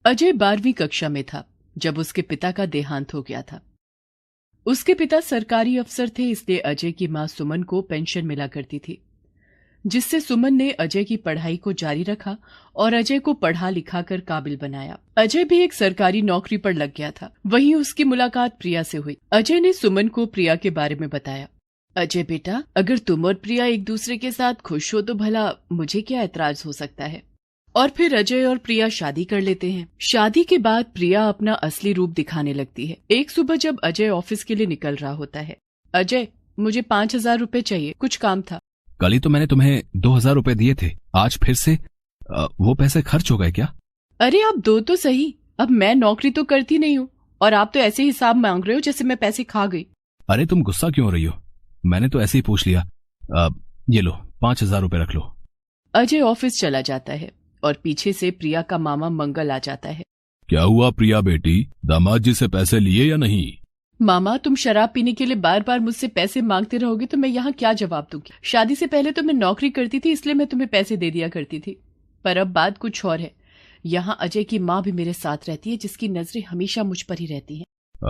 अजय 12वीं कक्षा में था जब उसके पिता का देहांत हो गया था। उसके पिता सरकारी अफसर थे, इसलिए अजय की मां सुमन को पेंशन मिला करती थी, जिससे सुमन ने अजय की पढ़ाई को जारी रखा और अजय को पढ़ा लिखा कर काबिल बनाया। अजय भी एक सरकारी नौकरी पर लग गया था। वहीं उसकी मुलाकात प्रिया से हुई। अजय ने सुमन को प्रिया के बारे में बताया। अजय बेटा, अगर तुम और प्रिया एक दूसरे के साथ खुश हो तो भला मुझे क्या ऐतराज हो सकता है। और फिर अजय और प्रिया शादी कर लेते हैं। शादी के बाद प्रिया अपना असली रूप दिखाने लगती है। एक सुबह जब अजय ऑफिस के लिए निकल रहा होता है, अजय मुझे 5,000 रुपए चाहिए, कुछ काम था। कल ही तो मैंने तुम्हें 2,000 रुपए दिए थे, आज फिर से वो पैसे खर्च हो गए क्या? अरे आप दो तो सही, अब मैं नौकरी तो करती नहीं हूँ और आप तो ऐसे हिसाब मांग रहे हो जैसे मैं पैसे खा गई। अरे तुम गुस्सा क्यों हो रही हो? मैंने तो ऐसे ही पूछ लिया। ये लो 5,000 रुपए रख लो। अजय ऑफिस चला जाता है और पीछे से प्रिया का मामा मंगल आ जाता है। क्या हुआ प्रिया बेटी, दामाद जी से पैसे लिए या नहीं? मामा, तुम शराब पीने के लिए बार बार मुझसे पैसे मांगते रहोगे तो मैं यहाँ क्या जवाब दूंगी। शादी से पहले तो मैं नौकरी करती थी, इसलिए मैं तुम्हें पैसे दे दिया करती थी, पर अब बात कुछ और है। यहाँ अजय की माँ भी मेरे साथ रहती है, जिसकी नजरें हमेशा मुझ पर ही रहती हैं।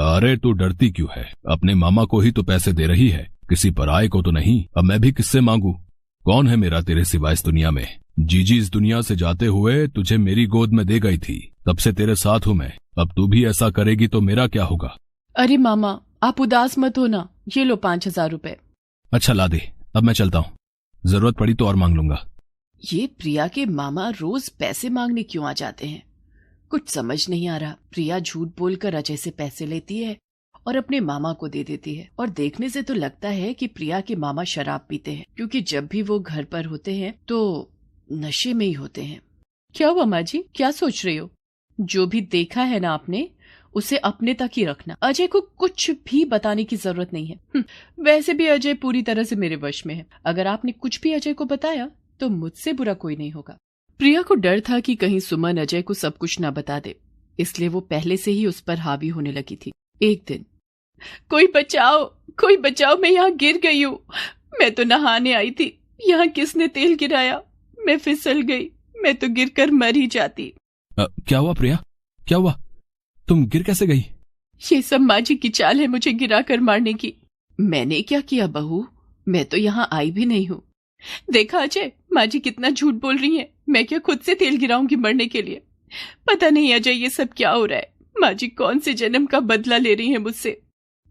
अरे तू डरती क्यों है? अपने मामा को ही तो पैसे दे रही है, किसी पराये को तो नहीं। अब मैं भी किससे मांगू? कौन है मेरा तेरे सिवा इस दुनिया में? जीजी इस दुनिया से जाते हुए तुझे मेरी गोद में दे गई थी, तब से तेरे साथ हूँ मैं। अब तू भी ऐसा करेगी तो मेरा क्या होगा? अरे मामा, आप उदास मत हो ना, ये लो 5,000 रुपए। अच्छा ला दे, अब मैं चलता हूँ, जरूरत पड़ी तो और मांग लूंगा। ये प्रिया के मामा रोज पैसे मांगने क्यों आ जाते हैं, कुछ समझ नहीं आ रहा। प्रिया झूठ बोलकर अजय से पैसे लेती है और अपने मामा को दे देती है। और देखने से तो लगता है कि प्रिया के मामा शराब पीते हैं, क्योंकि जब भी वो घर पर होते हैं तो नशे में ही होते हैं। क्या हुआ माँ जी, क्या सोच रही हो? जो भी देखा है ना आपने, उसे अपने तक ही रखना। अजय को कुछ भी बताने की जरूरत नहीं है। वैसे भी अजय पूरी तरह से मेरे वश में है। अगर आपने कुछ भी अजय को बताया तो मुझसे बुरा कोई नहीं होगा। प्रिया को डर था कि कहीं सुमन अजय को सब कुछ ना बता दे, इसलिए वो पहले से ही उस पर हावी होने लगी थी। एक दिन, कोई बचाओ, कोई बचाओ, मैं यहाँ गिर गई हूँ। मैं तो नहाने आई थी, यहाँ किसने तेल गिराया, मैं फिसल गई, मैं तो गिरकर मर ही जाती। क्या हुआ प्रिया, क्या हुआ? तुम गिर कैसे गई? ये सब माँ जी की चाल है मुझे गिराकर मारने की। मैंने क्या किया बहू, मैं तो यहाँ आई भी नहीं हूँ। देखा अजय, माँ जी कितना झूठ बोल रही हैं। मैं क्या खुद से तेल गिराऊंगी मरने के लिए? पता नहीं अजय ये सब क्या हो रहा है। माँ जी कौन से जन्म का बदला ले रही हैं मुझसे।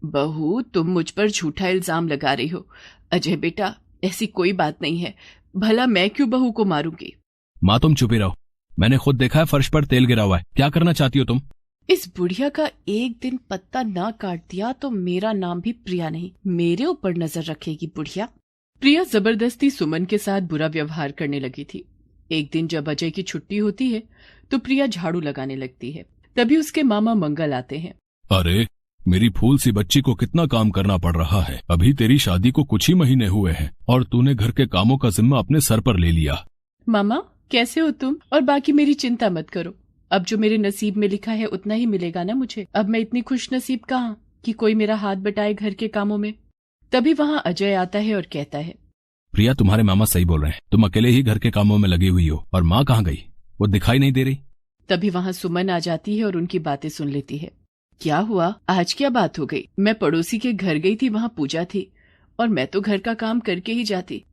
बहू, तुम मुझ पर झूठा इल्जाम लगा रही हो। अजय बेटा, ऐसी कोई बात नहीं है, भला मैं क्यों बहू को मारूंगी। माँ तुम चुप ही रहो, मैंने खुद देखा है फर्श पर तेल गिरा हुआ है। क्या करना चाहती हो तुम? इस बुढ़िया का एक दिन पत्ता ना काट दिया तो मेरा नाम भी प्रिया नहीं, मेरे ऊपर नजर रखेगी बुढ़िया। प्रिया जबरदस्ती सुमन के साथ बुरा व्यवहार करने लगी थी। एक दिन जब अजय की छुट्टी होती है तो प्रिया झाड़ू लगाने लगती है। तभी उसके मामा मंगल आते हैं। अरे मेरी फूल सी बच्ची को कितना काम करना पड़ रहा है। अभी तेरी शादी को कुछ ही महीने हुए हैं और तूने घर के कामों का जिम्मा अपने सर पर ले लिया। मामा कैसे हो तुम? और बाकी मेरी चिंता मत करो, अब जो मेरे नसीब में लिखा है उतना ही मिलेगा ना मुझे। अब मैं इतनी खुश नसीब कहाँ कि कोई मेरा हाथ बटाए घर के कामों में। तभी वहाँ अजय आता है और कहता है, प्रिया तुम्हारे मामा सही बोल रहे हैं, तुम अकेले ही घर के कामों में लगी हुई हो। और माँ कहाँ गई? वो दिखाई नहीं दे रही। तभी वहाँ सुमन आ जाती है और उनकी बातें सुन लेती है। क्या हुआ, आज क्या बात हो गई? मैं पड़ोसी के घर गई थी, वहाँ पूजा थी और मैं तो घर का काम करके ही जाती।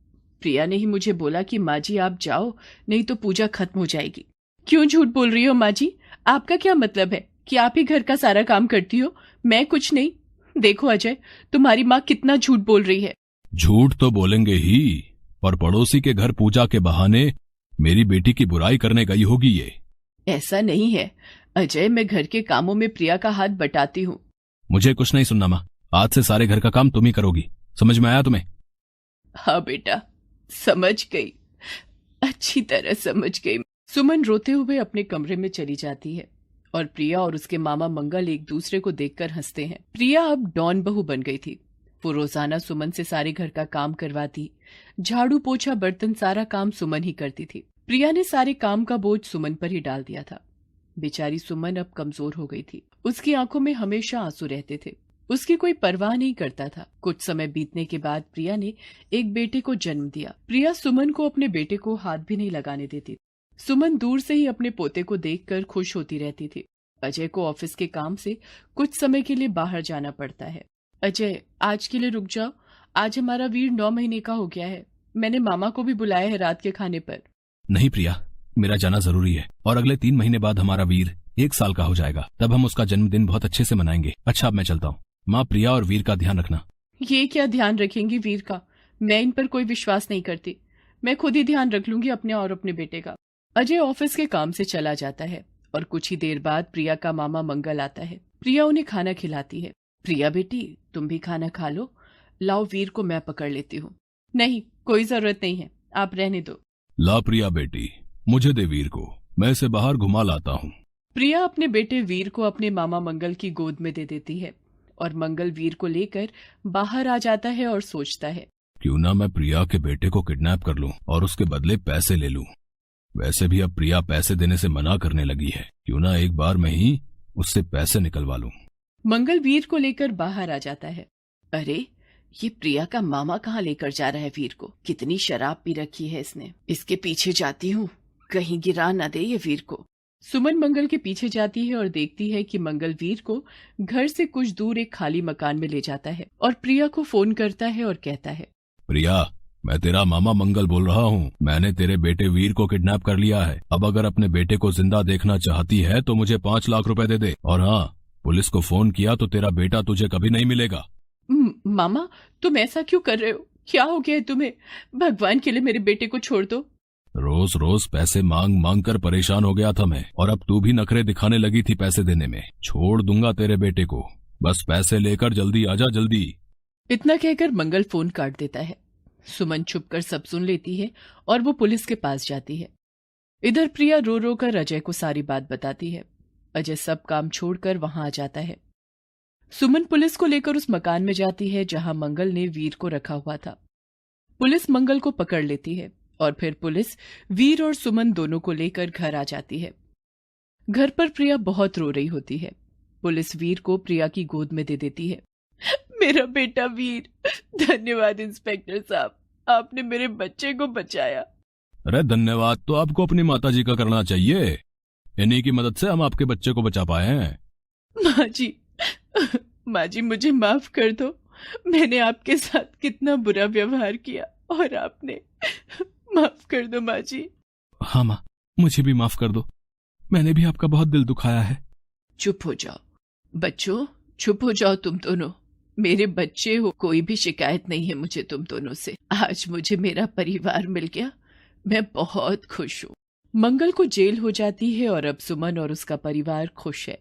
प्रिया ने ही मुझे बोला कि माँ जी आप जाओ, नहीं तो पूजा खत्म हो जाएगी। क्यों झूठ बोल रही हो माँ जी? आपका क्या मतलब है कि आप ही घर का सारा काम करती हो, मैं कुछ नहीं? देखो अजय, तुम्हारी माँ कितना झूठ बोल रही है। झूठ तो बोलेंगे ही, और पड़ोसी के घर पूजा के बहाने मेरी बेटी की बुराई करने गई होगी ये। ऐसा नहीं है अजय, मैं घर के कामों में प्रिया का हाथ बटाती हूँ। मुझे कुछ नहीं सुनना माँ, आज से सारे घर का काम तुम ही करोगी, समझ में आया तुम्हें? हाँ बेटा, समझ गई, अच्छी तरह समझ गई। सुमन रोते हुए अपने कमरे में चली जाती है और प्रिया और उसके मामा मंगल एक दूसरे को देखकर हंसते हैं। प्रिया अब डॉन बहू बन गई थी। वो रोजाना सुमन से सारे घर का काम करवाती, झाड़ू पोछा बर्तन सारा काम सुमन ही करती थी। प्रिया ने सारे काम का बोझ सुमन पर ही डाल दिया था। बेचारी सुमन अब कमजोर हो गई थी, उसकी आंखों में हमेशा आंसू रहते थे, उसकी कोई परवाह नहीं करता था। कुछ समय बीतने के बाद प्रिया ने एक बेटे को जन्म दिया। प्रिया सुमन को अपने बेटे को हाथ भी नहीं लगाने देती। सुमन दूर से ही अपने पोते को देखकर खुश होती रहती थी। अजय को ऑफिस के काम से कुछ समय के लिए बाहर जाना पड़ता है। अजय, आज के लिए रुक जाओ, आज हमारा वीर 9 महीने का हो गया है। मैंने मामा को भी बुलाया है रात के खाने पर। नहीं प्रिया, मेरा जाना जरूरी है और अगले 3 महीने बाद हमारा वीर 1 साल का हो जाएगा, तब हम उसका जन्मदिन बहुत अच्छे से मनाएंगे। अच्छा, अब मैं चलता हूँ। माँ, प्रिया और वीर का ध्यान रखना। ये क्या ध्यान रखेंगी वीर का? मैं इन पर कोई विश्वास नहीं करती। मैं खुद ही ध्यान रख लूंगी अपने और अपने बेटे का। अजय ऑफिस के काम से चला जाता है और कुछ ही देर बाद प्रिया का मामा मंगल आता है। प्रिया उन्हें खाना खिलाती है। प्रिया बेटी, तुम भी खाना खा लो। लाओ, वीर को मैं पकड़ लेती हूँ। नहीं, कोई जरूरत नहीं है, आप रहने दो। ला प्रिया बेटी, मुझे दे वीर को, मैं इसे बाहर घुमा लाता हूँ। प्रिया अपने बेटे वीर को अपने मामा मंगल की गोद में दे देती है और मंगल वीर को लेकर बाहर आ जाता है और सोचता है, क्यों ना मैं प्रिया के बेटे को किडनैप कर लूं और उसके बदले पैसे ले लूं। वैसे भी अब प्रिया पैसे देने से मना करने लगी है, क्यों ना एक बार मैं ही उससे पैसे निकलवा लूं। मंगल वीर को लेकर बाहर आ जाता है। अरे, ये प्रिया का मामा कहाँ लेकर जा रहा है वीर को? कितनी शराब पी रखी है इसने। इसके पीछे जाती हूँ, कहीं गिरा न दे ये वीर को। सुमन मंगल के पीछे जाती है और देखती है कि मंगल वीर को घर से कुछ दूर एक खाली मकान में ले जाता है और प्रिया को फोन करता है और कहता है, प्रिया, मैं तेरा मामा मंगल बोल रहा हूँ। मैंने तेरे बेटे वीर को किडनैप कर लिया है। अब अगर अपने बेटे को जिंदा देखना चाहती है तो मुझे 5 लाख रुपए दे दे। और हाँ, पुलिस को फोन किया तो तेरा बेटा तुझे कभी नहीं मिलेगा। मामा, तुम ऐसा क्यों कर रहे हो? क्या हो गया है तुम्हें? भगवान के लिए मेरे बेटे को छोड़ दो। रोज रोज पैसे मांग मांग कर परेशान हो गया था मैं, और अब तू भी नखरे दिखाने लगी थी पैसे देने में। छोड़ दूंगा तेरे बेटे को, बस पैसे लेकर जल्दी आजा, जल्दी। इतना कहकर मंगल फोन काट देता है। सुमन छुपकर सब सुन लेती है और वो पुलिस के पास जाती है। इधर प्रिया रो रो कर अजय को सारी बात बताती है। अजय सब काम छोड़कर वहां आ जाता है। सुमन पुलिस को लेकर उस मकान में जाती है जहां मंगल ने वीर को रखा हुआ था। पुलिस मंगल को पकड़ लेती है और फिर पुलिस वीर और सुमन दोनों को लेकर घर आ जाती है। घर पर प्रिया बहुत रो रही होती है। पुलिस वीर को प्रिया की गोद में दे देती है। मेरा बेटा वीर, धन्यवाद इंस्पेक्टर साहब, आपने मेरे बच्चे को बचाया। अरे धन्यवाद तो आपको अपनी माताजी का करना चाहिए। इन्हीं की मदद से हम आपके बच्चे को बचा पाए हैं। माँ जी, मुझे माफ कर दो। मैंने आपके साथ कितना बुरा व्यवहार किया और आपने माफ कर दो माँ जी। हाँ माँ, मुझे भी माफ कर दो, मैंने भी आपका बहुत दिल दुखाया है। चुप हो जाओ बच्चों, चुप हो जाओ तुम दोनों। मेरे बच्चे हो, कोई भी शिकायत नहीं है मुझे तुम दोनों से। आज मुझे मेरा परिवार मिल गया, मैं बहुत खुश हूँ। मंगल को जेल हो जाती है और अब सुमन और उसका परिवार खुश है।